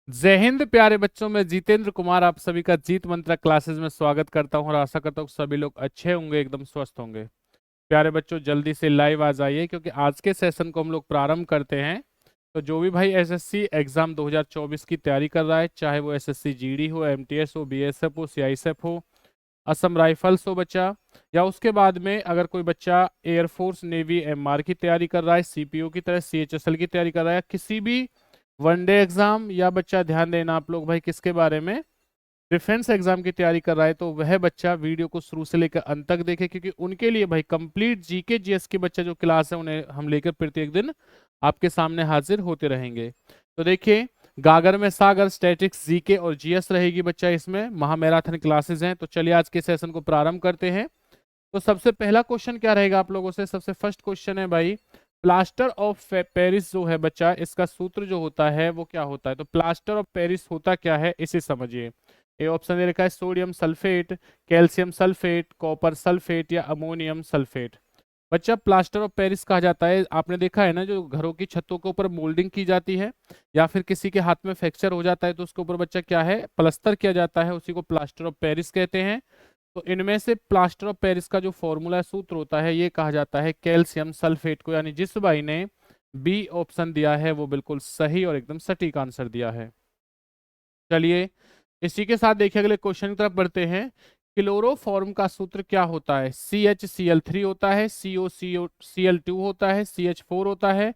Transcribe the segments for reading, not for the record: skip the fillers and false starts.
जय हिंद प्यारे बच्चों, में जितेंद्र कुमार आप सभी का जीत मंत्रा क्लासेस में स्वागत करता हूं और आशा करता हूं कि सभी लोग अच्छे होंगे, एकदम स्वस्थ होंगे। प्यारे बच्चों, जल्दी से लाइव आ जाइए क्योंकि आज के सेशन को हम लोग प्रारंभ करते हैं। तो जो भी भाई एसएससी एग्जाम 2024 की तैयारी कर रहा है, चाहे वो एसएससी जीडी हो, एमटीएस हो, बीएसएफ हो, सीआईएसएफ हो, असम राइफल्स हो बच्चा, या उसके बाद में अगर कोई बच्चा एयरफोर्स नेवी एमआर की तैयारी कर रहा है, सीपीओ की तरह सीएचएसएल की तैयारी कर रहा है, किसी भी वनडे एग्जाम, या बच्चा ध्यान देना आप लोग भाई किसके बारे में, डिफेंस एग्जाम की तैयारी कर रहा है, तो वह बच्चा वीडियो को शुरू से लेकर अंत तक देखे क्योंकि उनके लिए भाई कंप्लीट जीके जीएस के बच्चा जो क्लास है उन्हें हम लेकर प्रत्येक दिन आपके सामने हाजिर होते रहेंगे। तो देखिए, गागर में सागर, स्टैटिक्स, जीके और जीएस रहेगी बच्चा, इसमें महामैराथन क्लासेस हैं। तो चलिए आज के सेशन को प्रारंभ करते हैं। तो सबसे पहला क्वेश्चन क्या रहेगा आप लोगों से, सबसे फर्स्ट क्वेश्चन है भाई, प्लास्टर ऑफ पेरिस जो है बच्चा, इसका सूत्र जो होता है वो क्या होता है। तो प्लास्टर ऑफ पेरिस होता क्या है इसे समझिए। ए ऑप्शन दे रखा है sodium sulphate, calcium sulphate, copper sulphate या अमोनियम सल्फेट। बच्चा प्लास्टर ऑफ पेरिस कहा जाता है, आपने देखा है ना, जो घरों की छतों के ऊपर मोल्डिंग की जाती है या फिर किसी के हाथ में फ्रैक्चर हो जाता है तो उसके ऊपर बच्चा क्या है, प्लस्तर किया जाता है, उसी को प्लास्टर ऑफ पेरिस कहते हैं। तो इनमें से प्लास्टर ऑफ पेरिस का जो फॉर्मूला सूत्र होता है ये कहा जाता है कैल्शियम सल्फेट को, यानी जिस भाई ने बी ऑप्शन दिया है वो बिल्कुल सही और एकदम सटीक आंसर दिया है। चलिए इसी के साथ देखिए अगले क्वेश्चन की तरफ बढ़ते हैं। क्लोरोफॉर्म का सूत्र क्या होता है। CHCl3 होता है, COCl2 होता है, CH4 होता है,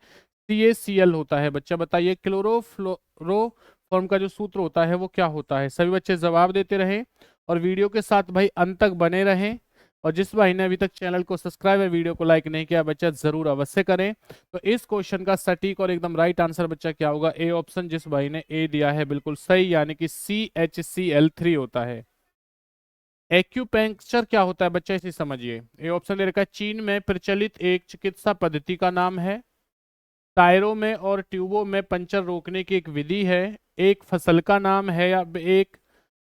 CaCl होता है। बच्चा बताइए क्लोरोफ्लोरोफॉर्म का जो सूत्र होता है वो क्या होता है। सभी बच्चे जवाब देते रहें और वीडियो के साथ भाई अंत तक बने रहें। और जिस भाई ने अभी तक चैनल को सब्सक्राइब या वीडियो को लाइक नहीं किया, बच्चा जरूर अवश्य करें। तो इस क्वेश्चन का सटीक और एकदम राइट आंसर बच्चा क्या होगा, ए ऑप्शन, जिस भाई ने ए दिया है बिल्कुल सही, यानी कि CHCl3 होता है। एक्यूपेंक्चर क्या होता है बच्चा, इसे समझिए। ए ऑप्शन दे रखा है चीन में प्रचलित एक चिकित्सा पद्धति का नाम है, टायरों में और ट्यूबों में पंचर रोकने की एक विधि है, एक फसल का नाम है, या एक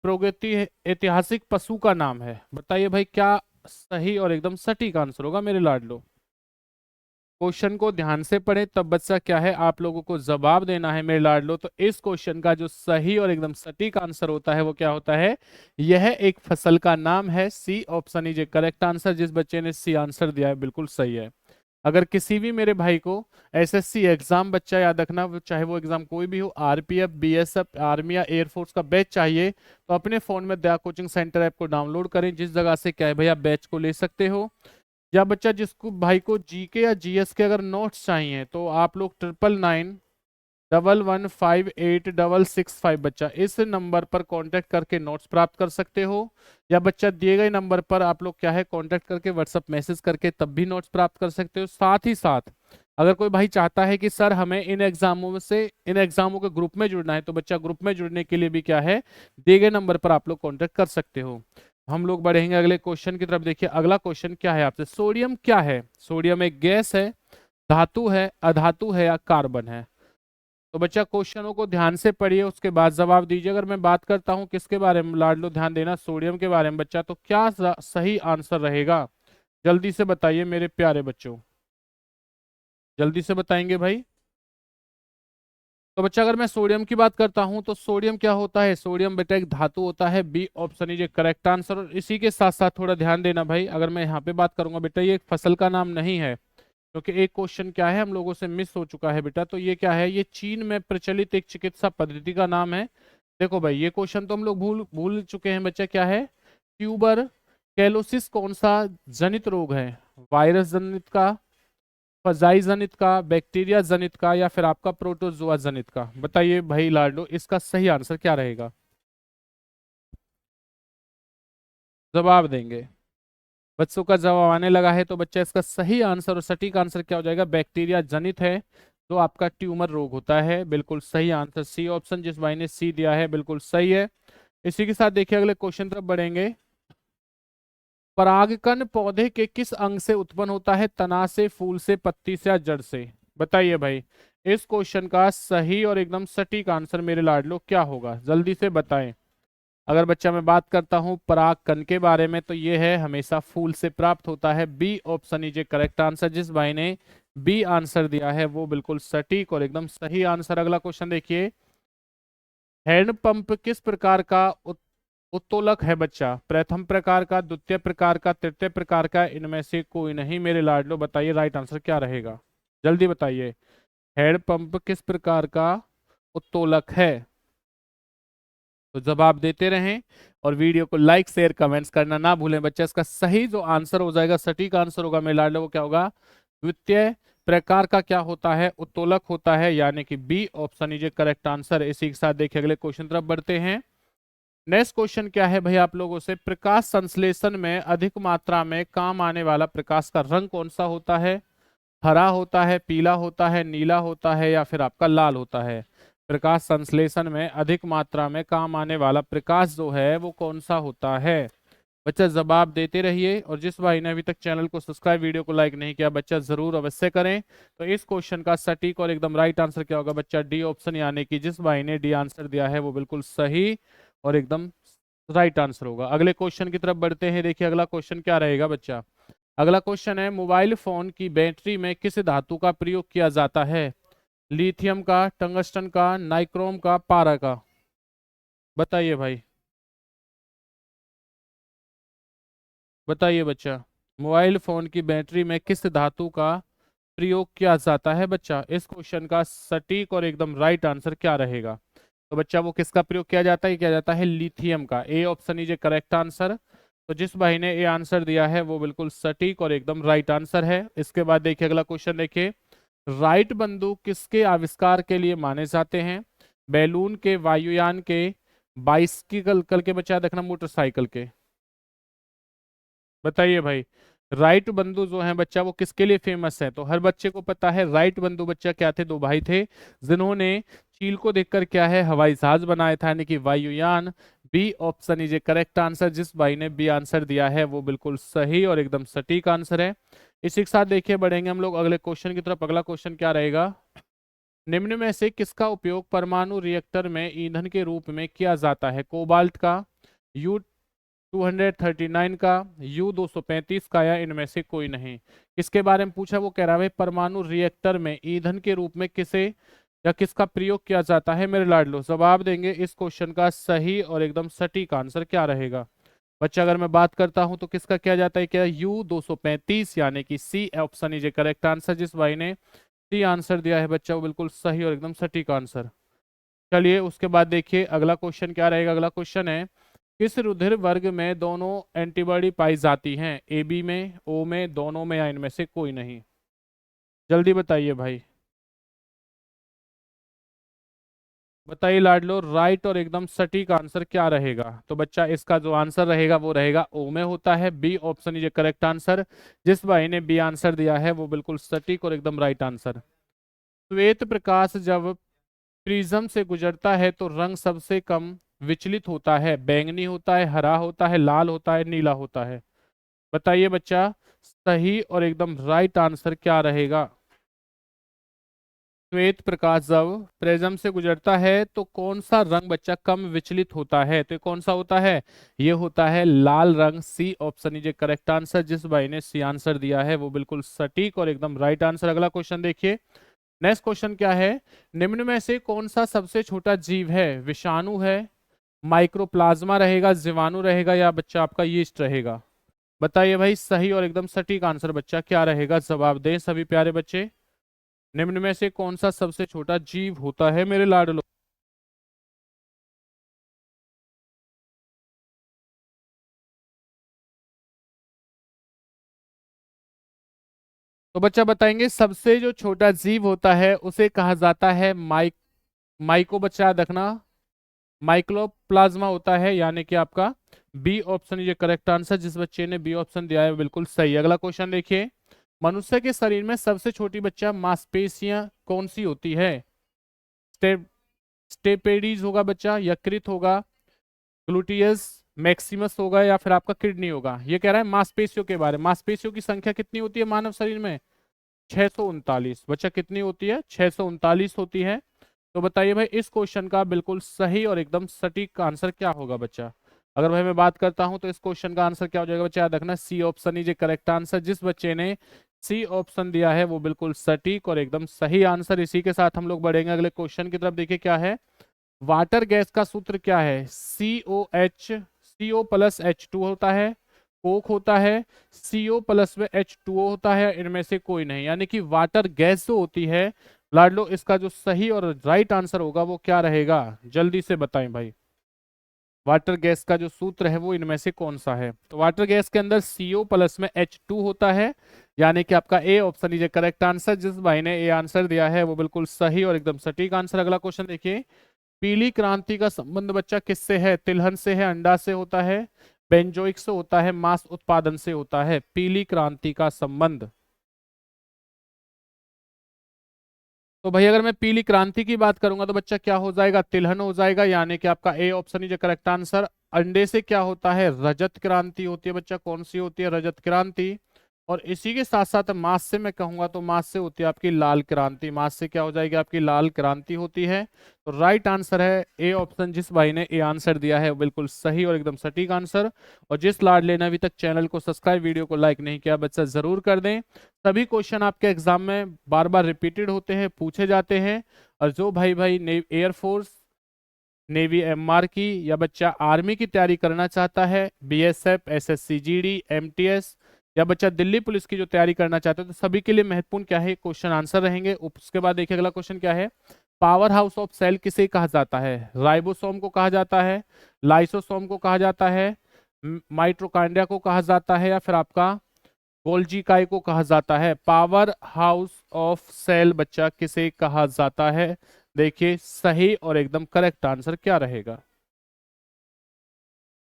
प्रगति ऐतिहासिक पशु का नाम है। बताइए भाई क्या सही और एकदम सटीक आंसर होगा मेरे लाडलो। क्वेश्चन को ध्यान से पढ़े तब बच्चा क्या है, आप लोगों को जवाब देना है मेरे लाडलो। तो इस क्वेश्चन का जो सही और एकदम सटीक आंसर होता है वो क्या होता है, यह एक फसल का नाम है। C option is a correct answer. जिस बच्चे ने सी आंसर दिया है बिल्कुल सही है। अगर किसी भी मेरे भाई को एसएससी एग्जाम बच्चा याद रखना, चाहे वो एग्जाम कोई भी हो, आरपीएफ, बीएसएफ, आर्मी या एयरफोर्स का बैच चाहिए, तो अपने फोन में दया कोचिंग सेंटर ऐप को डाउनलोड करें, जिस जगह से क्या है भैया बैच को ले सकते हो। या बच्चा जिसको भाई को जीके या जीएस के अगर नोट्स चाहिए तो आप लोग 9991158665 बच्चा इस नंबर पर कांटेक्ट करके नोट्स प्राप्त कर सकते हो। या बच्चा दिए गए नंबर पर आप लोग क्या है कांटेक्ट करके व्हाट्सअप मैसेज करके तब भी नोट्स प्राप्त कर सकते हो। साथ ही साथ अगर कोई भाई चाहता है कि सर हमें इन एग्जामों के ग्रुप में जुड़ना है, तो बच्चा ग्रुप में जुड़ने के लिए भी क्या है, दिए गए नंबर पर आप लोग कांटेक्ट कर सकते हो। हम लोग बढ़ेंगे अगले क्वेश्चन की तरफ। देखिए अगला क्वेश्चन क्या है आपसे, सोडियम क्या है। सोडियम एक गैस है, धातु है, अधातु है या कार्बन है। तो बच्चा क्वेश्चनों को ध्यान से पढ़िए, उसके बाद जवाब दीजिए। अगर मैं बात करता हूं किसके बारे में लाडलो, ध्यान देना, सोडियम के बारे में बच्चा, तो क्या सही आंसर रहेगा, जल्दी से बताइए मेरे प्यारे बच्चों, जल्दी से बताएंगे भाई। तो बच्चा अगर मैं सोडियम की बात करता हूं तो सोडियम क्या होता है, सोडियम बेटा एक धातु होता है। B option is correct answer. और इसी के साथ साथ थोड़ा ध्यान देना भाई, अगर मैं यहाँ पे बात करूंगा बेटा, ये एक फसल का नाम नहीं है, क्योंकि एक क्वेश्चन क्या है हम लोगों से मिस हो चुका है बेटा। तो ये क्या है, ये चीन में प्रचलित एक चिकित्सा पद्धति का नाम है। देखो भाई ये क्वेश्चन तो हम लोग भूल भूल चुके हैं बच्चा, क्या है, ट्यूबर कैलोसिस कौन सा जनित रोग है, वायरस जनित का, फजाई जनित का, बैक्टीरिया जनित का, या फिर आपका प्रोटोजोआ जनित का। बताइए भाई लाडो इसका सही आंसर क्या रहेगा, जवाब देंगे। बच्चों का जवाब आने लगा है, तो बच्चा इसका सही आंसर और सटीक आंसर क्या हो जाएगा, बैक्टीरिया जनित है जो आपका ट्यूमर रोग होता है। बिल्कुल सही आंसर सी ऑप्शन, जिस भाई ने सी दिया है बिल्कुल सही है। इसी के साथ देखिए अगले क्वेश्चन तरफ बढ़ेंगे। परागकण पौधे के किस अंग से उत्पन्न होता है, तना से, फूल से, पत्ती से या जड़ से। बताइए भाई इस क्वेश्चन का सही और एकदम सटीक आंसर मेरे लाडलो क्या होगा, जल्दी से बताएं। अगर बच्चा मैं बात करता हूं परागकण के बारे में, तो ये है हमेशा फूल से प्राप्त होता है। B option is correct answer. जिस भाई ने बी आंसर दिया है वो बिल्कुल सटीक और एकदम सही आंसर। अगला क्वेश्चन देखिए, हैंडपंप किस प्रकार का उत्तोलक है बच्चा? प्रथम प्रकार का, द्वितीय प्रकार का, तृतीय प्रकार का, इनमें से कोई नहीं मेरे लाडलो। बताइए राइट आंसर क्या रहेगा, जल्दी बताइए। हैंडपंप किस प्रकार का उत्तोलक है? तो जवाब देते रहें और वीडियो को लाइक शेयर कमेंट्स करना ना भूलें बच्चा। इसका सही जो आंसर हो जाएगा, सटीक आंसर होगा मेरे लाडलो, वो क्या होगा? द्वितीय प्रकार का क्या होता है? उत्तोलक होता है, यानी कि B option is a correct answer. इसी के साथ देखिए अगले क्वेश्चन तरफ बढ़ते हैं। नेक्स्ट क्वेश्चन क्या है भाई आप लोगों से? प्रकाश संश्लेषण में अधिक मात्रा में काम आने वाला प्रकाश का रंग कौन सा होता है? हरा होता है, पीला होता है, नीला होता है, या फिर आपका लाल होता है? प्रकाश संश्लेषण में अधिक मात्रा में काम आने वाला प्रकाश जो है वो कौन सा होता है? बच्चा जवाब देते रहिए, और जिस भाई ने अभी तक चैनल को सब्सक्राइब, वीडियो को लाइक नहीं किया बच्चा, जरूर अवश्य करें। तो इस क्वेश्चन का सटीक और एकदम राइट आंसर क्या होगा बच्चा? डी ऑप्शन, यानी कि जिस भाई ने डी आंसर दिया है वो बिल्कुल सही और एकदम राइट आंसर होगा। अगले क्वेश्चन की तरफ बढ़ते हैं। देखिए अगला क्वेश्चन क्या रहेगा बच्चा? अगला क्वेश्चन है, मोबाइल फोन की बैटरी में किस धातु का प्रयोग किया जाता है? लिथियम का, टंगस्टन का, नाइक्रोम का, पारा का? बताइए भाई, बताइए बच्चा। मोबाइल फोन की बैटरी में किस धातु का प्रयोग किया जाता है बच्चा? इस क्वेश्चन का सटीक और एकदम राइट आंसर क्या रहेगा? तो बच्चा वो किसका प्रयोग किया जाता है? किया जाता है लिथियम का। ए option is a correct answer. तो जिस भाई ने ए आंसर दिया है वो बिल्कुल सटीक और एकदम राइट आंसर है। इसके बाद देखिए अगला क्वेश्चन, देखिए राइट बंदूक किसके आविष्कार के लिए माने जाते हैं? बैलून के, वायुयान के, बाइसिकल कल के, बच्चा देखना मोटरसाइकिल के? बताइए भाई। राइट बंधु जो है बच्चा वो किसके लिए फेमस है? तो हर बच्चे को पता है राइट बंधु बच्चा क्या थे? दो भाई थे जिन्होंने चील को देखकर क्या है, हवाई जहाज बनाया था, यानी कि वायुयान। B option is a correct answer. जिस भाई ने बी आंसर दिया है वो बिल्कुल सही और एकदम सटीक आंसर है। इसी के साथ देखिए बढ़ेंगे हम लोग अगले क्वेश्चन की तरफ। अगला क्वेश्चन क्या रहेगा? निम्न में से किसका उपयोग परमाणु रिएक्टर में ईंधन के रूप में किया जाता है? कोबाल्ट का, यू 239 का, U 235 का, या इनमें से कोई नहीं? किसके बारे में पूछा? वो कह रहा है भाई परमाणु रिएक्टर में ईंधन के रूप में किसे या किसका प्रयोग किया जाता है मेरे लाडलो? जवाब देंगे इस क्वेश्चन का सही और एकदम सटीक आंसर क्या रहेगा बच्चा? अगर मैं बात करता हूं तो किसका किया जाता है? क्या U 235, यानी कि C option is a correct answer. जिस भाई ने सी आंसर दिया है बच्चा वो बिल्कुल सही और एकदम सटीक आंसर। चलिए उसके बाद देखिए अगला क्वेश्चन क्या रहेगा। अगला क्वेश्चन है, किस रुधिर वर्ग में दोनों एंटीबॉडी पाई जाती हैं? ए बी में, ओ में, दोनों में, या इनमें से कोई नहीं? जल्दी बताइए भाई, बताइए लाडलो। राइट और एकदम सटीक आंसर क्या रहेगा? तो बच्चा इसका जो आंसर रहेगा वो रहेगा ओ में होता है। B option is correct answer. जिस भाई ने बी आंसर दिया है वो बिल्कुल सटीक और एकदम राइट आंसर। श्वेत प्रकाश जब प्रिज्म से गुजरता है तो रंग सबसे कम विचलित होता है? बैंगनी होता है, हरा होता है, लाल होता है, नीला होता है? बताइए बच्चा, सही और एकदम राइट आंसर क्या रहेगा? श्वेत प्रकाश जब प्रिज्म से गुजरता है तो कौन सा रंग बच्चा कम विचलित होता है? तो ये कौन सा होता है? ये होता है लाल रंग। C option is correct answer. जिस भाई ने सी आंसर दिया है वो बिल्कुल सटीक और एकदम राइट आंसर। अगला क्वेश्चन देखिए। नेक्स्ट क्वेश्चन क्या है? निम्न में से कौन सा सबसे छोटा जीव है? विषाणु है, माइक्रोप्लाज्मा रहेगा, जीवाणु रहेगा, या बच्चा आपका यीस्ट रहेगा? बताइए भाई, सही और एकदम सटीक आंसर बच्चा क्या रहेगा? जवाब दें सभी प्यारे बच्चे। निम्न में से कौन सा सबसे छोटा जीव होता है मेरे लाडलो? तो बच्चा बताएंगे सबसे जो छोटा जीव होता है उसे कहा जाता है माइको बच्चा देखना, माइक्रोप्लाज्मा होता है, यानी कि आपका बी ऑप्शन ये करेक्ट आंसर। जिस बच्चे ने बी ऑप्शन दिया है बिल्कुल सही। अगला क्वेश्चन देखिए। मनुष्य के शरीर में सबसे छोटी बच्चा मांसपेशियां कौन सी होती है? स्टेप स्टेपेडीज होगा बच्चा, यकृत होगा, ग्लूटियस मैक्सिमस होगा, या फिर आपका किडनी होगा? ये कह रहा है मांसपेशियों के बारे में। मांसपेशियों की संख्या कितनी होती है मानव शरीर में? 639 बच्चा। कितनी होती है? 639 होती है। तो बताइए भाई इस क्वेश्चन का बिल्कुल सही और एकदम सटीक आंसर क्या होगा बच्चा? अगर भाई मैं बात करता हूं तो इस क्वेश्चन का आंसर क्या हो जाएगा बच्चा? याद रखना C option is correct answer. जिस बच्चे ने सी ऑप्शन दिया है वो बिल्कुल सटीक और एकदम सही आंसर। इसी के साथ हम लोग बढ़ेंगे अगले क्वेश्चन की तरफ। देखिए क्या है। वाटर गैस का सूत्र क्या है? CO+ H2 होता है, कोक होता है, CO प्लस में H2O होता है, इनमें से कोई नहीं। यानी कि वाटर गैस जो होती है लाडलो, इसका जो सही और राइट आंसर होगा वो क्या रहेगा? जल्दी से बताएं भाई, वाटर गैस का जो सूत्र है वो इनमें से कौन सा है? तो वाटर गैस के अंदर CO+ में H2 होता है, यानी कि आपका ए ऑप्शन इज करेक्ट आंसर। जिस भाई ने ए आंसर दिया है वो बिल्कुल सही और एकदम सटीक आंसर। अगला क्वेश्चन देखिए, पीली क्रांति का संबंध बच्चा किससे है? तिलहन से है, अंडा से होता है, बेंजोइक से होता है, मांस उत्पादन से होता है? पीली क्रांति का संबंध। तो भाई अगर मैं पीली क्रांति की बात करूंगा तो बच्चा क्या हो जाएगा? तिलहन हो जाएगा, यानी कि आपका ए ऑप्शन ही जो करेक्ट आंसर। अंडे से क्या होता है? रजत क्रांति होती है बच्चा। कौन सी होती है? रजत क्रांति। और इसी के साथ साथ मांस से मैं कहूंगा तो मांस से होती है आपकी लाल क्रांति। मांस से क्या हो जाएगी? आपकी लाल क्रांति होती है। तो राइट आंसर है ए ऑप्शन। जिस भाई ने ए आंसर दिया है वो बिल्कुल सही और एकदम सटीक आंसर। और जिस लाडले ने अभी तक चैनल को सब्सक्राइब, वीडियो को लाइक नहीं किया, बच्चा जरूर कर दें। सभी क्वेश्चन आपके एग्जाम में बार बार रिपीटेड होते हैं, पूछे जाते हैं। और जो भाई भाई एयरफोर्स, नेवी एमआर की, या बच्चा आर्मी की तैयारी करना चाहता है, बीएसएफ, एसएससी जीडी, एमटीएस, या बच्चा दिल्ली पुलिस की जो तैयारी करना चाहता है, तो सभी के लिए महत्वपूर्ण क्या है? क्वेश्चन आंसर रहेंगे। उसके बाद देखिए अगला क्वेश्चन क्या है, पावर हाउस ऑफ सेल किसे कहा जाता है? राइबोसोम को कहा जाता है, लाइसोसोम को कहा जाता है, माइट्रोकांड्रिया को कहा जाता है, या फिर आपका गोल्जी काय को कहा जाता है? पावर हाउस ऑफ सेल बच्चा किसे कहा जाता है? देखिए सही और एकदम करेक्ट आंसर क्या रहेगा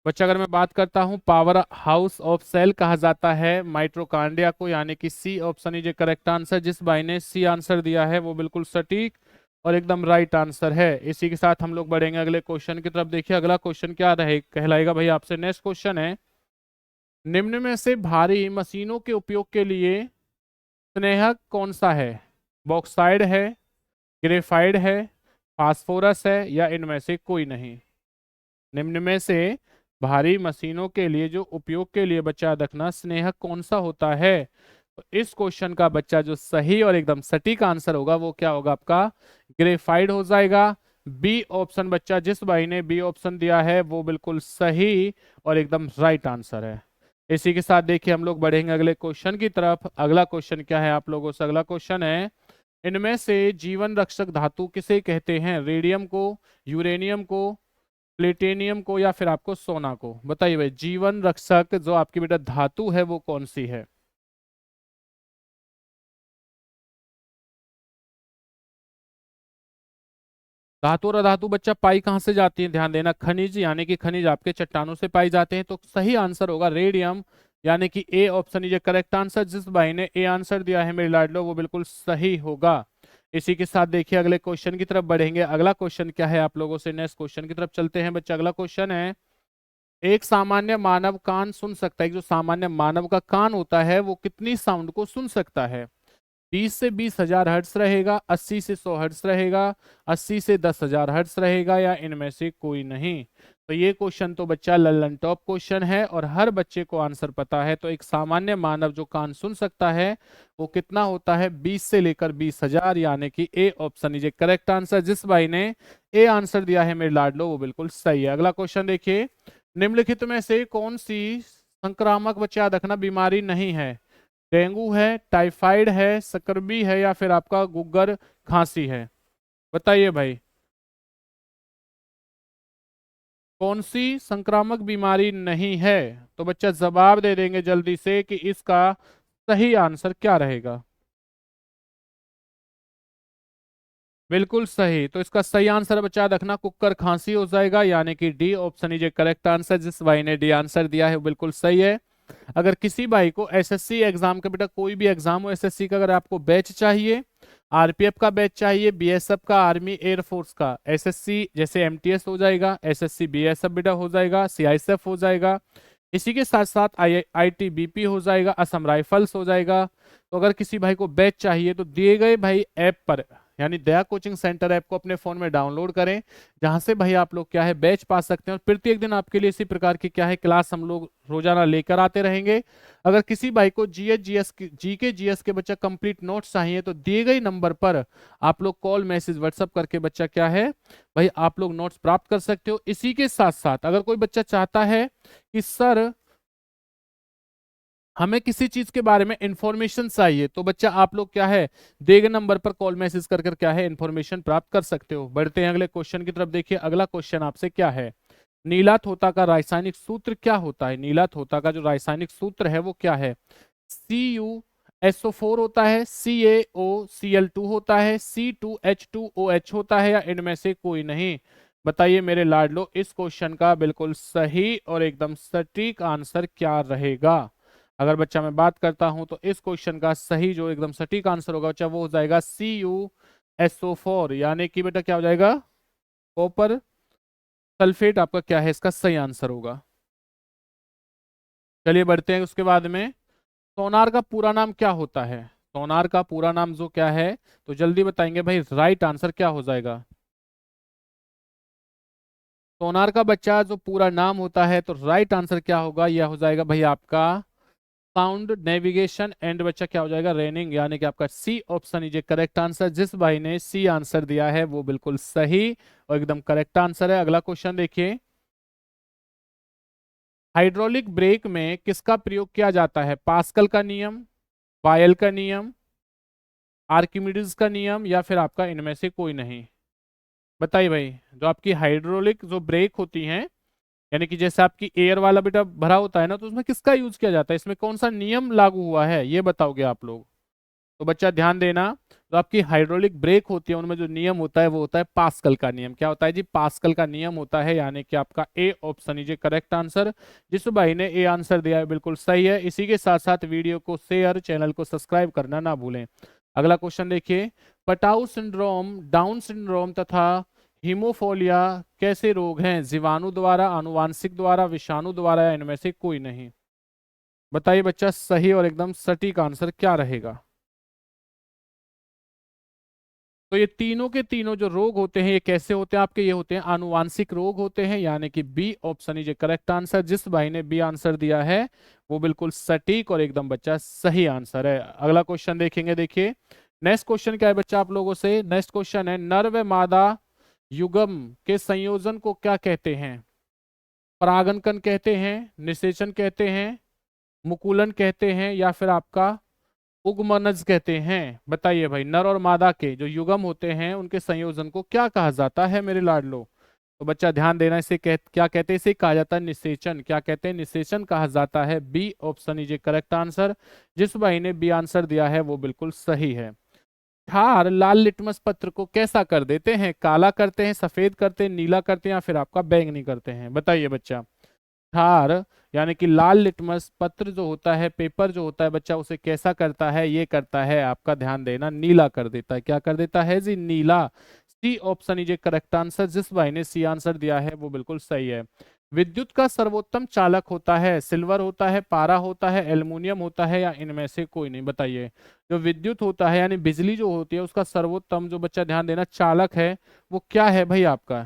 बच्चा? अगर मैं बात करता हूं, पावर हाउस ऑफ सेल कहा जाता है माइट्रोकांड्रिया को, यानी कि C option is a correct answer. जिस भाई ने सी आंसर दिया है वो बिल्कुल सटीक और एकदम राइट आंसर है। इसी के साथ हम लोग बढ़ेंगे अगले क्वेश्चन की तरफ। देखिए अगला क्वेश्चन क्या रहे कहलाएगा भाई आपसे। नेक्स्ट क्वेश्चन है, निम्न में से भारी मशीनों के उपयोग के लिए स्नेहक कौन सा है? बॉक्साइड है, ग्रेफाइड है, फास्फोरस है, या इनमें से कोई नहीं? निम्न में से भारी मशीनों के लिए जो उपयोग के लिए बच्चा रखना स्नेहक कौन सा होता है? तो इस क्वेश्चन का बच्चा जो सही और एकदम सटीक आंसर होगा वो क्या होगा आपका? ग्रेफाइड हो जाएगा। बी ऑप्शन बच्चा, जिस भाई ने बी ऑप्शन दिया है वो बिल्कुल सही और एकदम राइट आंसर है। इसी के साथ देखिए हम लोग बढ़ेंगे अगले क्वेश्चन की तरफ। अगला क्वेश्चन क्या है आप लोगों से? अगला क्वेश्चन है, इनमें से जीवन रक्षक धातु किसे कहते हैं? रेडियम को, यूरेनियम को, प्लेटिनियम को, या फिर आपको सोना को? बताइए भाई, जीवन रक्षक जो आपकी बेटा धातु है वो कौन सी है? धातु और अधातु बच्चा पाई कहाँ से जाती है? ध्यान देना, खनिज, यानी कि खनिज आपके चट्टानों से पाई जाते हैं। तो सही आंसर होगा रेडियम, यानी कि ए ऑप्शन इज करेक्ट आंसर। जिस भाई ने ए आंसर दिया है मेरे लाडलो वो बिल्कुल सही होगा। इसी के साथ देखिए अगले क्वेश्चन की तरफ बढ़ेंगे। अगला क्वेश्चन क्या है आप लोगों से? नेक्स्ट क्वेश्चन की तरफ चलते हैं बच्चा। अगला क्वेश्चन है, एक सामान्य मानव कान सुन सकता है, जो सामान्य मानव का कान होता है वो कितनी साउंड को सुन सकता है? 20 से 20 हजार हर्ट्स रहेगा, 80 से 100 हर्ट्स रहेगा, 80 से 10 हजार हर्ट्स रहेगा, या इनमें से कोई नहीं? तो ये क्वेश्चन तो बच्चा लल्लन टॉप क्वेश्चन है और हर बच्चे को आंसर पता है। तो एक सामान्य मानव जो कान सुन सकता है वो कितना होता है? 20 से लेकर 20 हजार, यानी कि ए ऑप्शन इज करेक्ट आंसर। जिस भाई ने ए आंसर दिया है मेरे लाडलो वो बिल्कुल सही है। अगला क्वेश्चन देखिए, निम्नलिखित में से कौन सी संक्रामक बच्चा याद रखना बीमारी नहीं है? डेंगू है, टाइफाइड है, सकर्बी है, या फिर आपका गुग्गर खांसी है? बताइए भाई, कौन सी संक्रामक बीमारी नहीं है? तो बच्चा जवाब दे देंगे जल्दी से कि इसका सही आंसर क्या रहेगा। बिल्कुल सही। तो इसका सही आंसर बच्चा रखना कुकर खांसी हो जाएगा, यानी कि D option is correct answer. जिस भाई ने डी आंसर दिया है वो बिल्कुल सही है। अगर किसी भाई को एसएससी एग्जाम का, बेटा कोई भी एग्जाम हो एसएससी का, अगर आपको बैच चाहिए, आरपीएफ का बैच चाहिए, बीएसएफ का, आर्मी एयरफोर्स का, एसएससी जैसे एमटीएस हो जाएगा, एसएससी बीएसएफ बेटा हो जाएगा, सीआईएसएफ हो जाएगा, इसी के साथ साथ आईटीबीपी हो जाएगा, असम राइफल्स हो जाएगा। तो अगर किसी भाई को बैच चाहिए तो दिए गए भाई ऐप पर, यानी दया कोचिंग सेंटर ऐप को अपने फोन में डाउनलोड करें, जहां से भाई आप लोग क्या है बैच पा सकते हैं, और प्रत्येक दिन आपके लिए इसी प्रकार की क्या है क्लास हम लोग रोजाना लेकर आते रहेंगे। अगर किसी भाई को जीके जीएस के बच्चा कंप्लीट नोट्स चाहिए तो दिए गए नंबर पर आप लोग कॉल मैसेज व्हाट्सअप करके बच्चा क्या है भाई आप लोग नोट्स प्राप्त कर सकते हो। इसी के साथ साथ अगर कोई बच्चा चाहता है कि सर हमें किसी चीज के बारे में इंफॉर्मेशन चाहिए, तो बच्चा आप लोग क्या है दिए गए नंबर पर कॉल मैसेज कर कर क्या है इंफॉर्मेशन प्राप्त कर सकते हो। बढ़ते हैं अगले क्वेश्चन की तरफ। देखिए अगला क्वेश्चन आपसे क्या है, नीला थोथा का रासायनिक सूत्र क्या होता है। नीला थोथा का जो रासायनिक सूत्र है वो क्या है, CuSO4 होता है, CaOCl2 होता है, C2H2OH होता है, या इनमें से कोई नहीं। बताइए मेरे लाडलो इस क्वेश्चन का बिल्कुल सही और एकदम सटीक आंसर क्या रहेगा। अगर बच्चा मैं बात करता हूं तो इस क्वेश्चन का सही जो एकदम सटीक आंसर होगा बच्चा वो हो जाएगा CuSO4, यानी कि बेटा क्या हो जाएगा कॉपर सल्फेट आपका क्या है इसका सही आंसर होगा। चलिए बढ़ते हैं उसके बाद में, सोनार का पूरा नाम क्या होता है। सोनार का पूरा नाम जो क्या है तो जल्दी बताएंगे भाई, राइट आंसर क्या हो जाएगा। सोनार का बच्चा जो पूरा नाम होता है तो राइट आंसर क्या होगा, यह हो जाएगा भाई आपका साउंड नेविगेशन एंड बच्चा क्या हो जाएगा रेनिंग, यानी कि आपका C option is a correct answer. जिस भाई ने सी आंसर दिया है वो बिल्कुल सही और एकदम करेक्ट आंसर है। अगला क्वेश्चन देखिए, हाइड्रोलिक ब्रेक में किसका प्रयोग किया जाता है। पास्कल का नियम, बायल का नियम, आर्किमिडीज का नियम, या फिर आपका इनमें से कोई नहीं। बताइए भाई, जो आपकी हाइड्रोलिक जो ब्रेक होती हैं, यानी कि जैसे आपकी एयर वाला बेटा भरा होता है ना, तो उसमें किसका यूज किया जाता है, इसमें कौन सा नियम लागू हुआ है ये बताओगे आप लोग। तो बच्चा ध्यान देना, जो आपकी हाइड्रोलिक ब्रेक होती है उनमें जो नियम होता है वो होता है पास्कल का नियम। क्या होता है जी, पास्कल का नियम होता है, यानी कि आपका ए ऑप्शन इज करेक्ट आंसर। जिस भाई ने ए आंसर दिया है बिल्कुल सही है। इसी के साथ साथ वीडियो को शेयर, चैनल को सब्सक्राइब करना ना भूलें। अगला क्वेश्चन देखिए, पटाउ सिंड्रोम, डाउन सिंड्रोम तथा हीमोफोलिया कैसे रोग हैं। जीवाणु द्वारा, आनुवांशिक द्वारा, विषाणु द्वारा, या इनमें से कोई नहीं। बताइए बच्चा सही और एकदम सटीक आंसर क्या रहेगा। तो ये तीनों के तीनों जो रोग होते हैं ये कैसे होते हैं आपके, ये होते हैं आनुवांशिक रोग होते हैं, यानी कि B option is correct answer. जिस भाई ने बी आंसर दिया है वो बिल्कुल सटीक और एकदम बच्चा सही आंसर है। अगला क्वेश्चन देखेंगे। देखिए नेक्स्ट क्वेश्चन क्या है बच्चा आप लोगों से, नेक्स्ट क्वेश्चन है नर व मादा युग्म के संयोजन को क्या कहते हैं। परागणकन कहते हैं, निषेचन कहते हैं, मुकुलन कहते हैं, या फिर आपका उगमनज कहते हैं। बताइए भाई, नर और मादा के जो युग्म होते हैं उनके संयोजन को क्या कहा जाता है मेरे लाडलो। तो बच्चा ध्यान देना, इसे क्या कहते हैं, इसे कहा जाता है निषेचन। क्या कहते हैं, निषेचन कहा जाता है। B option is a correct answer. जिस भाई ने बी आंसर दिया है वो बिल्कुल सही है। क्षार लाल लिटमस पत्र को कैसा कर देते हैं, काला करते हैं, सफेद करते हैं, नीला करते हैं, या फिर आपका बैंगनी करते हैं। बताइए बच्चा, क्षार यानी कि लाल लिटमस पत्र जो होता है, पेपर जो होता है बच्चा, उसे कैसा करता है, ये करता है आपका ध्यान देना नीला कर देता है। क्या कर देता है जी, नीला। C option is a correct answer. जिस भाई ने सी आंसर दिया है वो बिल्कुल सही है। विद्युत का सर्वोत्तम चालक होता है, सिल्वर होता है, पारा होता है, एल्युमिनियम होता है, या इनमें से कोई नहीं। बताइए, जो विद्युत होता है यानी बिजली जो होती है उसका सर्वोत्तम जो बच्चा ध्यान देना चालक है वो क्या है भाई आपका,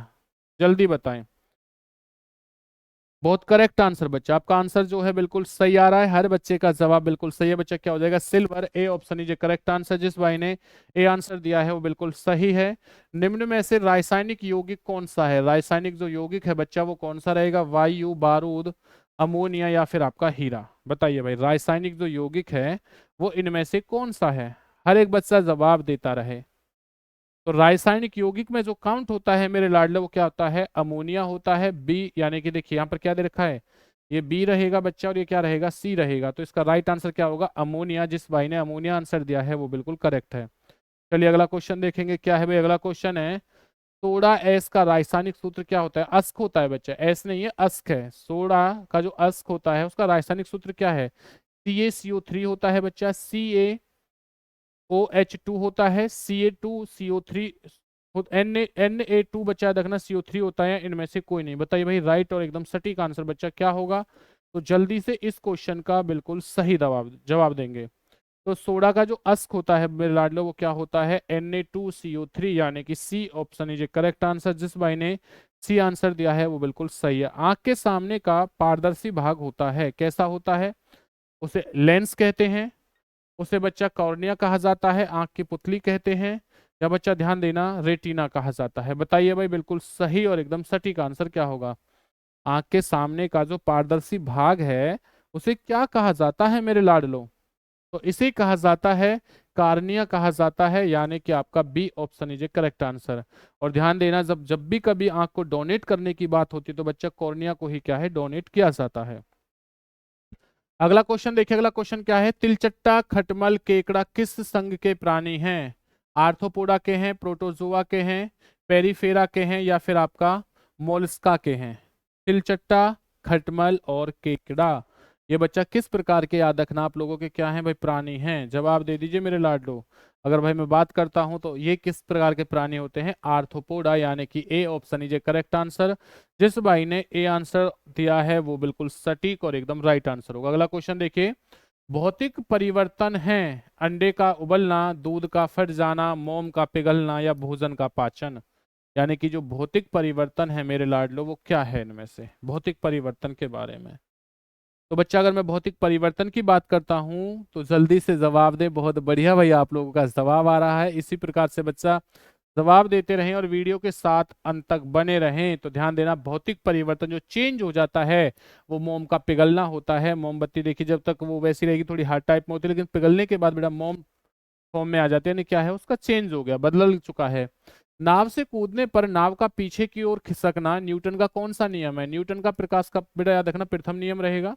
जल्दी बताएं। बहुत करेक्ट आंसर बच्चा, आपका आंसर जो है बिल्कुल सही आ रहा है। हर बच्चे का जवाब बिल्कुल सही है बच्चा। क्या हो जाएगा, silver. A option is correct answer. जिस भाई ने ए आंसर दिया है वो बिल्कुल सही है। निम्न में से रासायनिक यौगिक कौन सा है। रासायनिक जो यौगिक है बच्चा वो कौन सा रहेगा, वायु, बारूद, अमोनिया, या फिर आपका हीरा। बताइए भाई, रासायनिक जो यौगिक है वो इनमें से कौन सा है। हर एक बच्चा जवाब देता रहे। तो रासायनिक यौगिक में जो काउंट होता है मेरे लाडले वो क्या होता है, अमोनिया होता है। बी यानी कि देखिए यहाँ पर क्या दे रखा है, ये बी रहेगा बच्चा और ये क्या रहेगा, सी रहेगा। तो इसका राइट आंसर क्या होगा, अमोनिया। जिस भाई ने अमोनिया आंसर दिया है वो बिल्कुल करेक्ट है। चलिए अगला क्वेश्चन देखेंगे क्या है भाई। अगला क्वेश्चन है, सोडा एस का रासायनिक सूत्र क्या होता है। अस्क होता है बच्चा, एस नहीं है अस्क है। सोडा का जो अस्क होता है उसका रासायनिक सूत्र क्या है, CaCO3 होता है बच्चा। CaOH2 होता है, Ca2CO3, Na2 बच्चा रखना, CO3 होता है। इनमें से कोई नहीं। बताइए भाई, राइट और एकदम सटीक आंसर बच्चा क्या होगा। तो जल्दी से इस क्वेश्चन का बिल्कुल सही जवाब जवाब देंगे। तो सोडा का जो अस्क होता है मेरे लाडलो वो क्या होता है Na2CO3, यानी कि C option is a correct answer. जिस भाई ने सी आंसर दिया है वो बिल्कुल सही है। आंख के सामने का पारदर्शी भाग होता है, कैसा होता है? उसे लेंस कहते हैं, उसे बच्चा कॉर्निया कहा जाता है, आंख की पुतली कहते हैं, या बच्चा ध्यान देना रेटिना कहा जाता है। बताइए भाई, बिल्कुल सही और एकदम सटीक आंसर क्या होगा? आंख के सामने का जो पारदर्शी भाग है उसे क्या कहा जाता है मेरे लाडलो? तो इसे कहा जाता है कार्निया कहा जाता है, यानी कि आपका B option is a correct answer. और ध्यान देना, जब जब भी कभी आंख को डोनेट करने की बात होती है तो बच्चा कॉर्निया को ही क्या है डोनेट किया जाता है। अगला क्वेश्चन देखिए, अगला क्वेश्चन क्या है? तिलचट्टा, खटमल, केकड़ा किस संघ के प्राणी हैं? आर्थ्रोपोडा के हैं, प्रोटोजोआ के हैं, पेरिफेरा के हैं, या फिर आपका मोलस्का के हैं? तिलचट्टा, खटमल और केकड़ा, ये बच्चा किस प्रकार के, याद रखना आप लोगों के क्या हैं भाई, प्राणी हैं? जवाब दे दीजिए मेरे लाडलो। अगर भाई मैं बात करता हूं तो ये किस प्रकार के प्राणी होते हैं? आर्थ्रोपोडा, यानी कि ए option is a correct answer. जिस भाई ने ए आंसर दिया है वो बिल्कुल सटीक और एकदम राइट आंसर होगा। अगला क्वेश्चन देखिए, भौतिक परिवर्तन है अंडे का उबलना, दूध का फट जाना, मोम का पिघलना, या भोजन का पाचन? यानी कि जो भौतिक परिवर्तन है मेरे लाडलो वो क्या है इनमें से? भौतिक परिवर्तन के बारे में तो बच्चा, अगर मैं भौतिक परिवर्तन की बात करता हूं तो जल्दी से जवाब दे। बहुत बढ़िया भाई, आप लोगों का जवाब आ रहा है। इसी प्रकार से बच्चा जवाब देते रहें और वीडियो के साथ अंत तक बने रहें। तो ध्यान देना, भौतिक परिवर्तन जो चेंज हो जाता है वो मोम का पिघलना होता है। मोमबत्ती देखिए, जब तक वो वैसी रहेगी थोड़ी हार्ड टाइप में होती है, लेकिन पिघलने के बाद बेटा मोम फॉर्म में आ जाते हैं, यानी क्या है उसका चेंज हो गया, बदल चुका है। नाव से कूदने पर नाव का पीछे की ओर खिसकना न्यूटन का कौन सा नियम है? न्यूटन का प्रकाश का बेटा याद रखना प्रथम नियम रहेगा,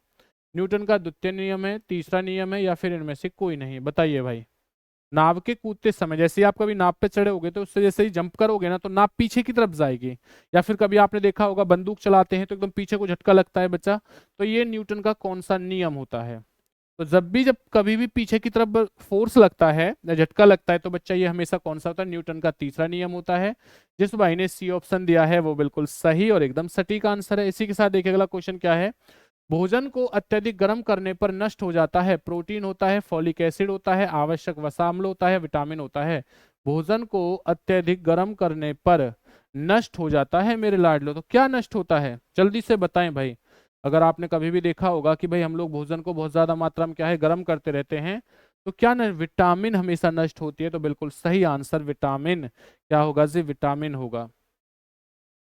न्यूटन का द्वितीय नियम है, तीसरा नियम है, या फिर इनमें से कोई नहीं? बताइए भाई। नाव के कूदते समय जैसे ही आप कभी नाव पे चढ़े होगे तो उससे जैसे ही जंप करोगे ना तो नाव पीछे की तरफ जाएगी। या फिर कभी आपने देखा होगा बंदूक चलाते हैं तो एकदम पीछे को झटका लगता है बच्चा, तो ये न्यूटन का कौन सा नियम होता है? तो जब कभी भी पीछे की तरफ फोर्स लगता है या झटका लगता है तो बच्चा ये हमेशा कौन सा होता है? न्यूटन का तीसरा नियम होता है। जिस भाई ने सी ऑप्शन दिया है वो बिल्कुल सही और एकदम सटीक आंसर है। इसी के साथ देखिए अगला क्वेश्चन क्या है? भोजन को अत्यधिक गर्म करने पर नष्ट हो जाता है, प्रोटीन होता है, फॉलिक एसिड होता है, आवश्यक वसाम्ल होता है, विटामिन होता है? भोजन को अत्यधिक गर्म करने पर नष्ट हो जाता है मेरे लाडलो, तो क्या नष्ट होता है? जल्दी से बताएं भाई। अगर आपने कभी भी देखा होगा कि भाई हम लोग भोजन को बहुत ज्यादा मात्रा में क्या है गर्म करते रहते हैं, तो क्या न विटामिन हमेशा नष्ट होती है? तो बिल्कुल सही आंसर विटामिन क्या होगा जी? विटामिन होगा।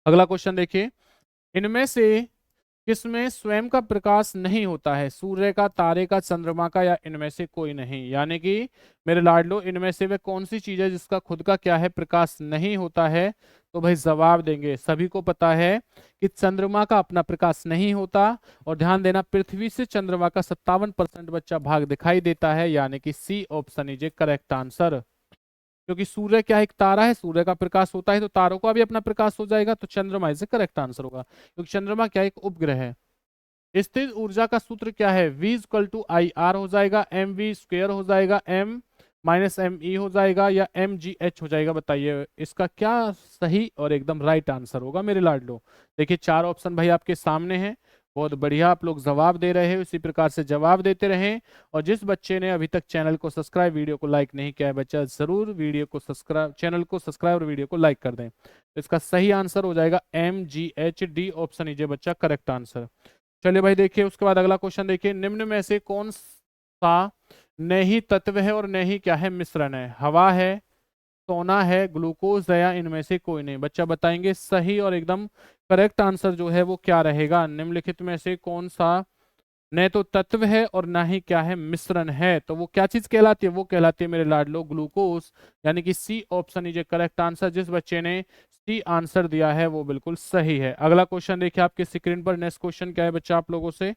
अगला क्वेश्चन देखिए, इनमें से किसमें स्वयं का प्रकाश नहीं होता है? सूर्य का, तारे का, चंद्रमा का, या इनमें से कोई नहीं? यानी कि मेरे लाडलो, इनमें से वे कौन सी चीज है जिसका खुद का क्या है प्रकाश नहीं होता है? तो भाई जवाब देंगे, सभी को पता है कि चंद्रमा का अपना प्रकाश नहीं होता। और ध्यान देना, पृथ्वी से चंद्रमा का 57% बच्चा भाग दिखाई देता है, यानी कि C option is a correct answer. क्योंकि सूर्य क्या है? एक तारा है, सूर्य का प्रकाश होता है तो तारों का भी अपना प्रकाश हो जाएगा, तो चंद्रमा इज ए करेक्ट आंसर होगा, क्योंकि चंद्रमा क्या है? एक उपग्रह है। स्थिर ऊर्जा का सूत्र क्या है? V equal to I R हो जाएगा, एम वी स्क्वेयर हो जाएगा, एम माइनस एम ई हो जाएगा, या एम जी एच हो जाएगा? बताइए इसका क्या सही और एकदम राइट आंसर होगा मेरे लाडलो। देखिए चार ऑप्शन भाई आपके सामने हैं, बहुत बढ़िया आप लोग जवाब दे रहे हैं, इसी प्रकार से जवाब देते रहें। और जिस बच्चे ने अभी तक चैनल को सब्सक्राइब, वीडियो को लाइक नहीं किया है बच्चा, जरूर वीडियो को सब्सक्राइब, चैनल को सब्सक्राइब और वीडियो को लाइक कर दें। तो इसका सही आंसर हो जाएगा MGH, डी ऑप्शन इज बच्चा करेक्ट आंसर। चलिए भाई देखिए, उसके बाद अगला क्वेश्चन देखिए, निम्न में से कौन सा नहीं तत्व है और नहीं क्या है मिश्रण है? हवा है, सोना है, ग्लूकोज है, या इनमें से कोई नहीं? बच्चा बताएंगे सही और एकदम करेक्ट आंसर जो है वो क्या रहेगा? निम्नलिखित में से कौन सा न तो तत्व है और ना ही क्या है मिश्रण है? तो वो क्या चीज कहलाती है? वो कहलाती है मेरे लाडलो ग्लूकोज, यानी कि C option is a correct answer. जिस बच्चे ने सी आंसर दिया है वो बिल्कुल सही है। अगला क्वेश्चन देखिए आपके स्क्रीन पर, नेक्स्ट क्वेश्चन क्या है बच्चा आप लोगों से?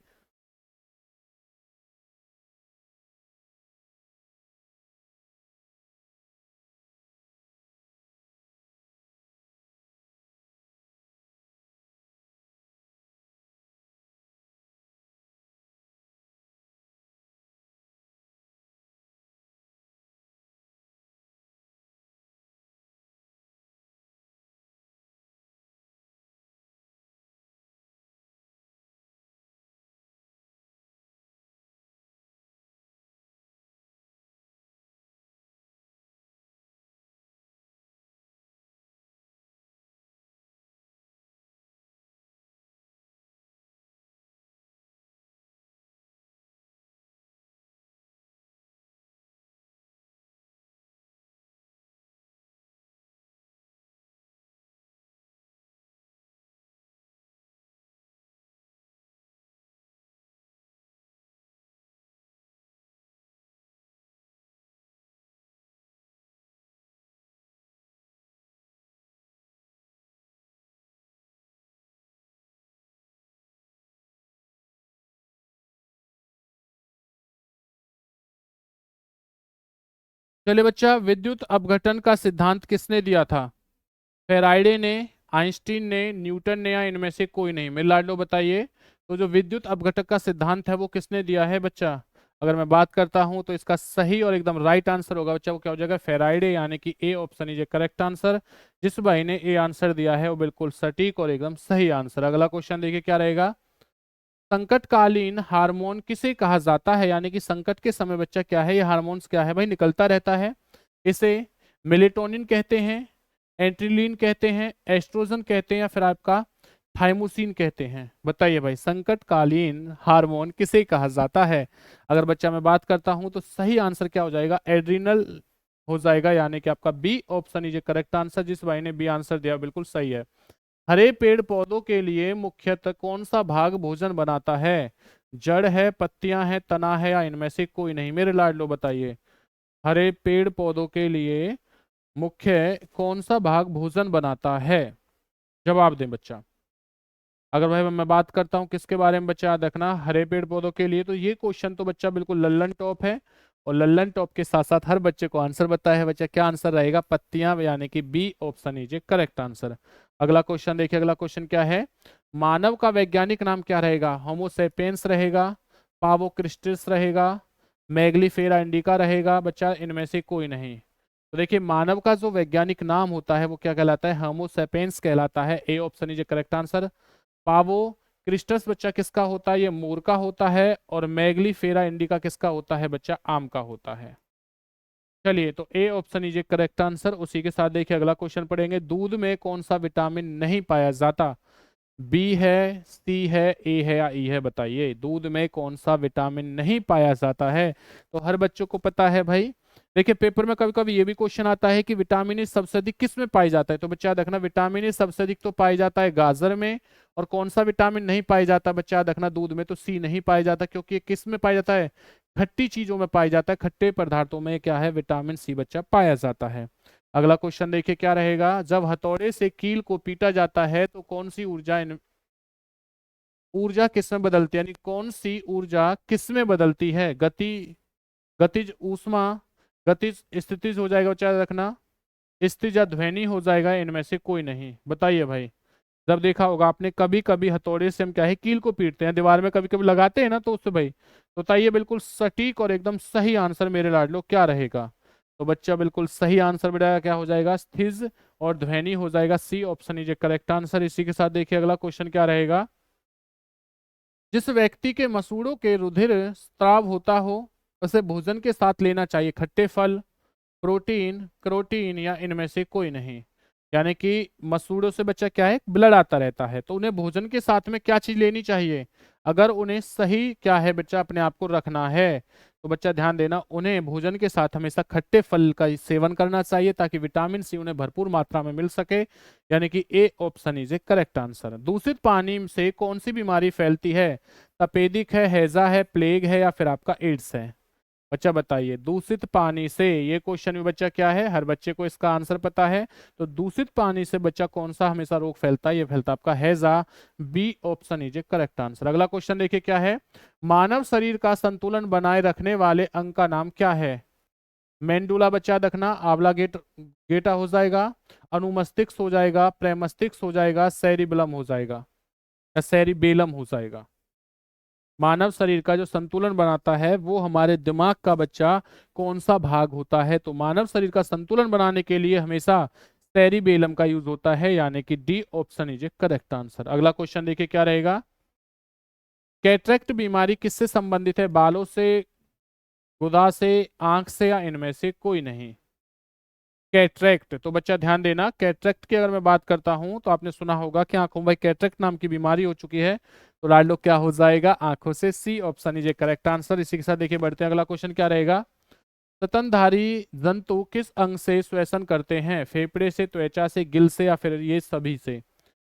चलिए बच्चा, विद्युत अपघटन का सिद्धांत किसने दिया था? फेराइडे ने, आइंस्टीन ने, न्यूटन ने, या इनमें से कोई नहीं? मेरे लाडलो बताइए। तो जो विद्युत अपघटन का सिद्धांत है वो किसने दिया है बच्चा? अगर मैं बात करता हूं तो इसका सही और एकदम राइट आंसर होगा बच्चा, वो क्या हो जाएगा? फेराइडे, यानी कि ए option is a correct answer. जिस भाई ने ए आंसर दिया है वो बिल्कुल सटीक और एकदम सही आंसर। अगला क्वेश्चन देखिए क्या रहेगा। संकटकालीन हार्मोन किसे कहा जाता है? यानी कि संकट के समय बच्चा क्या है, ये हार्मोन्स क्या है भाई, निकलता रहता है। इसे मेलेटोनिन कहते हैं, एंट्रिलिन कहते हैं, एस्ट्रोजन कहते हैं, या फिर आपका थाइमोसिन कहते हैं? बताइए भाई, संकटकालीन हार्मोन किसे कहा जाता है? अगर बच्चा मैं बात करता हूं तो सही आंसर क्या हो जाएगा? एड्रिनल हो जाएगा, यानी कि आपका B option is correct answer. जिस भाई ने बी आंसर दिया बिल्कुल सही है। हरे पेड़ पौधों के लिए मुख्यतः कौन सा भाग भोजन बनाता है? जड़ है, पत्तियां हैं, तना है, या इनमें से कोई नहीं? मेरे लाडलो बताइए, हरे पेड़ पौधों के लिए मुख्य कौन सा भाग भोजन बनाता है? जवाब दें बच्चा। अगर भाई मैं बात करता हूँ किसके बारे में बच्चा, याद रखना, हरे पेड़ पौधों के लिए, तो ये क्वेश्चन तो बच्चा बिल्कुल लल्लन टॉप है। और लल्लन टॉप के साथ साथ हर बच्चे को आंसर पता है बच्चा। क्या आंसर रहेगा? पत्तियां, यानी कि B option is a correct answer. अगला क्वेश्चन देखिए, अगला क्वेश्चन क्या है। मानव का वैज्ञानिक नाम क्या रहेगा? होमोसेपियंस रहेगा, पावो क्रिस्टिस रहेगा, मैग्लीफेरा इंडिका रहेगा? बच्चा इनमें से कोई नहीं। तो देखिए, मानव का जो वैज्ञानिक नाम होता है वो क्या कहलाता है? होमोसेपियंस कहलाता है। A option is a correct answer. Pavo cristatus बच्चा किसका होता है? ये मोर का होता है। और मैग्लीफेरा इंडिका किसका होता है बच्चा? आम का होता है। चलिए, तो ए ऑप्शन इज करेक्ट आंसर। उसी के साथ देखिए अगला क्वेश्चन पढ़ेंगे। दूध में कौन सा विटामिन नहीं पाया जाता? बी है, सी है, ए है, या ई है? बताइए, दूध में कौन सा विटामिन नहीं पाया जाता है? तो हर बच्चों को पता है भाई। देखिए, पेपर में कभी कभी ये भी क्वेश्चन आता है कि विटामिन ई सबसे अधिक किस में पाई जाता है? तो बच्चा देखना, विटामिन ई सबसे अधिक तो पाई जाता है गाजर में। और कौन सा विटामिन नहीं पाया जाता बच्चा? देखना, दूध में। तो सी नहीं पाया जाता, क्योंकि ये किस में पाया जाता है? खट्टी चीजों में पाया जाता है। खट्टे पदार्थों में क्या है? विटामिन सी बच्चा पाया जाता है। अगला क्वेश्चन देखिए क्या रहेगा। जब हथौड़े से कील को पीटा जाता है तो कौन सी ऊर्जा किस में बदलती है? यानी कौन सी ऊर्जा किस में बदलती है? गति, गतिज ऊष्मा, गतिज स्थितिज हो जाएगा बच्चा रखना, स्थिज या ध्वनि हो जाएगा? इनमें से कोई नहीं? बताइए भाई। जब देखा होगा आपने, कभी कभी हथौड़े से हम क्या है, कील को पीटते हैं, दीवार में कभी कभी लगाते हैं ना, तो उससे भाई। तो बताइए, बिल्कुल सटीक और एकदम सही आंसर मेरे लाडलो क्या रहेगा? तो बच्चा बिल्कुल सही आंसर बेटा क्या हो जाएगा? स्थिज और ध्वनि हो जाएगा। C option is correct answer. इसी के साथ देखिए अगला क्वेश्चन क्या रहेगा। जिस व्यक्ति के मसूड़ों के रुधिर स्राव होता हो उसे भोजन के साथ लेना चाहिए? खट्टे फल, प्रोटीन, क्रोटीन, या इनमें से कोई नहीं? यानी कि मसूड़ों से बच्चा क्या है, ब्लड आता रहता है, तो उन्हें भोजन के साथ में क्या चीज लेनी चाहिए? अगर उन्हें सही क्या है बच्चा अपने आप को रखना है, तो बच्चा ध्यान देना, उन्हें भोजन के साथ हमेशा खट्टे फल का ही सेवन करना चाहिए, ताकि विटामिन सी उन्हें भरपूर मात्रा में मिल सके। यानी कि ए option is a correct answer. दूषित पानी से कौन सी बीमारी फैलती है? तपेदिक है, हैजा है, प्लेग है, या फिर आपका एड्स है? बच्चा बताइए, दूषित पानी से, ये क्वेश्चन में बच्चा क्या है, हर बच्चे को इसका आंसर पता है। तो दूषित पानी से बच्चा कौन सा हमेशा रोग फैलता है? ये फैलता है आपका हैजा। B option is a correct answer. अगला क्वेश्चन देखिए क्या है। मानव शरीर का संतुलन बनाए रखने वाले अंग का नाम क्या है? मेंडुला बच्चा देखना, आंवला गेटा हो जाएगा, अनुमस्तिष्क हो जाएगा, प्रेमस्तिष्क हो जाएगा, सेरिबलम हो जाएगा, या सेरिबेलम हो जाएगा? मानव शरीर का जो संतुलन बनाता है वो हमारे दिमाग का बच्चा कौन सा भाग होता है? तो मानव शरीर का संतुलन बनाने के लिए हमेशा सेरिबेलम का यूज होता है, यानी कि D option is a correct answer. अगला क्वेश्चन देखिए क्या रहेगा। कैटरेक्ट बीमारी किससे संबंधित है? बालों से, गुदा से, आंख से, या इनमें से कोई नहीं? कैटरेक्ट, तो बच्चा ध्यान देना, कैटरेक्ट की अगर मैं बात करता हूं तो आपने सुना होगा कि आंखों में भाई कैटरेक्ट नाम की बीमारी हो चुकी है। तो लाडलो क्या हो जाएगा? आंखों से। C option is a correct answer. इसी के साथ देखिए बढ़ते हैं, अगला क्वेश्चन क्या रहेगा। स्तनधारी जंतु किस अंग से श्वसन करते हैं? फेफड़े से, त्वचा से, गिल से, या फिर ये सभी से,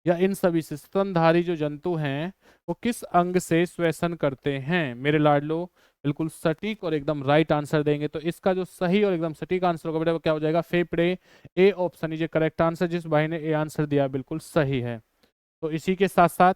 या इन सभी से? स्तनधारी जो जंतु हैं वो किस अंग से श्वसन करते हैं? मेरे लाडलो बिल्कुल सटीक और एकदम राइट आंसर देंगे। तो इसका जो सही और एकदम सटीक आंसर होगा बेटा वो क्या हो जाएगा? फेफड़े। ए ऑप्शन इज करेक्ट आंसर। जिस भाई ने ए आंसर दिया बिल्कुल सही है। तो इसी के साथ साथ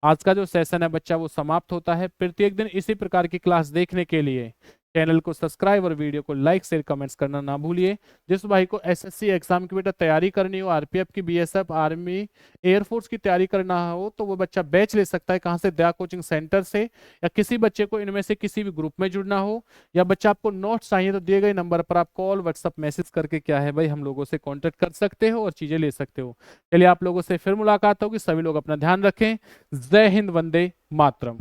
आज का जो सेशन है बच्चा वो समाप्त होता है। प्रत्येक दिन इसी प्रकार की क्लास देखने के लिए चैनल को सब्सक्राइब और वीडियो को लाइक शेयर कमेंट्स करना ना भूलिए। जिस भाई को एसएससी एग्जाम की बेटा तैयारी करनी हो, आरपीएफ की, बीएसएफ, आर्मी, एयरफोर्स की तैयारी करना हो, तो वो बच्चा बैच ले सकता है। कहाँ से? दया कोचिंग सेंटर से। या किसी बच्चे को इनमें से किसी भी ग्रुप में जुड़ना हो, या बच्चा आपको नोट्स चाहिए, तो दिए गए नंबर पर आप कॉल व्हाट्सअप मैसेज करके क्या है भाई हम लोगों से कॉन्टेक्ट कर सकते हो और चीजें ले सकते हो। चलिए आप लोगों से फिर मुलाकात होगी। सभी लोग अपना ध्यान रखें। जय हिंद, वंदे मातरम।